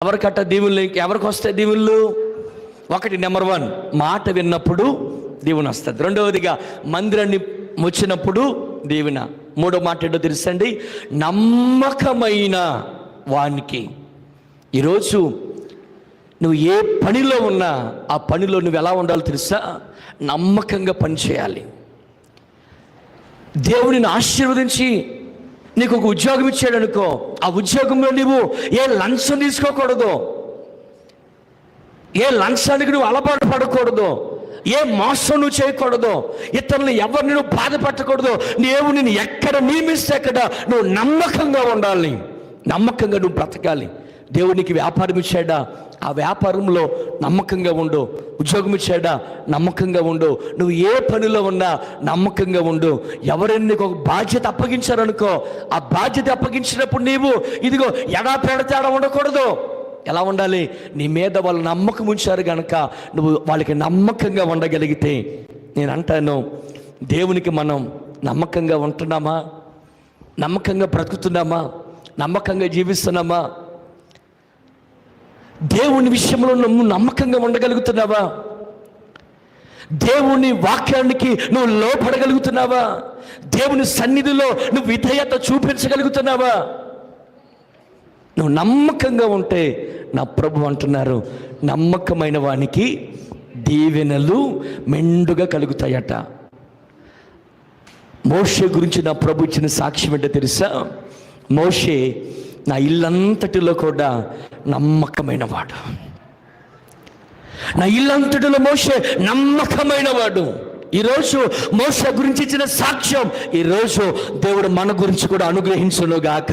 ఎవరికట్ట దీవులు, ఎవరికి వస్తాయి దీవుళ్ళు? ఒకటి, నెంబర్ 1, మాట విన్నప్పుడు దీవెన వస్తుంది. రెండవదిగా మందిరాన్ని వచ్చినప్పుడు దీవెన. మూడో మాట ఏంటో తెలుసండి, నమ్మకమైన వానికి. ఈరోజు నువ్వు ఏ పనిలో ఉన్నా ఆ పనిలో నువ్వు ఎలా ఉండాలో తెలుసా? నమ్మకంగా పనిచేయాలి. దేవుడిని ఆశీర్వదించి నీకు ఒక ఉద్యోగం ఇచ్చాడు అనుకో, ఆ ఉద్యోగంలో నువ్వు ఏ లంచం తీసుకోకూడదు, ఏ లంచానికి నువ్వు అలవాటు పడకూడదు, ఏ మోసం నువ్వు చేయకూడదు, ఇతరులు ఎవరిని నువ్వు బాధపెట్టకూడదు. దేవుడు నిన్ను ఎక్కడ నియమిస్తే అక్కడ నువ్వు నమ్మకంగా ఉండాలి, నమ్మకంగా నువ్వు బ్రతకాలి. దేవునికి వ్యాపారం ఇచ్చాడా, ఆ వ్యాపారంలో నమ్మకంగా ఉండు. ఉద్యోగం ఇచ్చాడా, నమ్మకంగా ఉండు. నువ్వు ఏ పనిలో ఉన్నా నమ్మకంగా ఉండు. ఎవరైనా నీకు ఒక బాధ్యత అప్పగించారనుకో, ఆ బాధ్యత అప్పగించినప్పుడు నీవు ఇదిగో ఎడా తేడా ఉండకూడదు. ఎలా ఉండాలి? నీ మీద వాళ్ళు నమ్మకం ఉంచారు కనుక నువ్వు వాళ్ళకి నమ్మకంగా ఉండగలిగితే, నేను అంటాను, దేవునికి మనం నమ్మకంగా ఉంటున్నామా? నమ్మకంగా బ్రతుకుతున్నామా? నమ్మకంగా జీవిస్తున్నామా? దేవుని విషయంలో నువ్వు నమ్మకంగా ఉండగలుగుతున్నావా? దేవుని వాక్యానికి నువ్వు లోపడగలుగుతున్నావా? దేవుని సన్నిధిలో నువ్వు విధేయత చూపించగలుగుతున్నావా? నువ్వు నమ్మకంగా ఉంటే, నా ప్రభు అంటున్నారు, నమ్మకమైన వానికి దీవెనలు మెండుగా కలుగుతాయట. మోషే గురించి నా ప్రభు ఇచ్చిన సాక్ష్యం ఏంటో తెలుసా? మోషే నా ఇల్లంతటిలో కూడా నమ్మకమైన వాడు. నా ఇల్లంతటిలో మోషే నమ్మకమైన వాడు. ఈరోజు మోషే గురించి ఇచ్చిన సాక్ష్యం ఈరోజు దేవుడు మన గురించి కూడా అనుగ్రహించును గాక.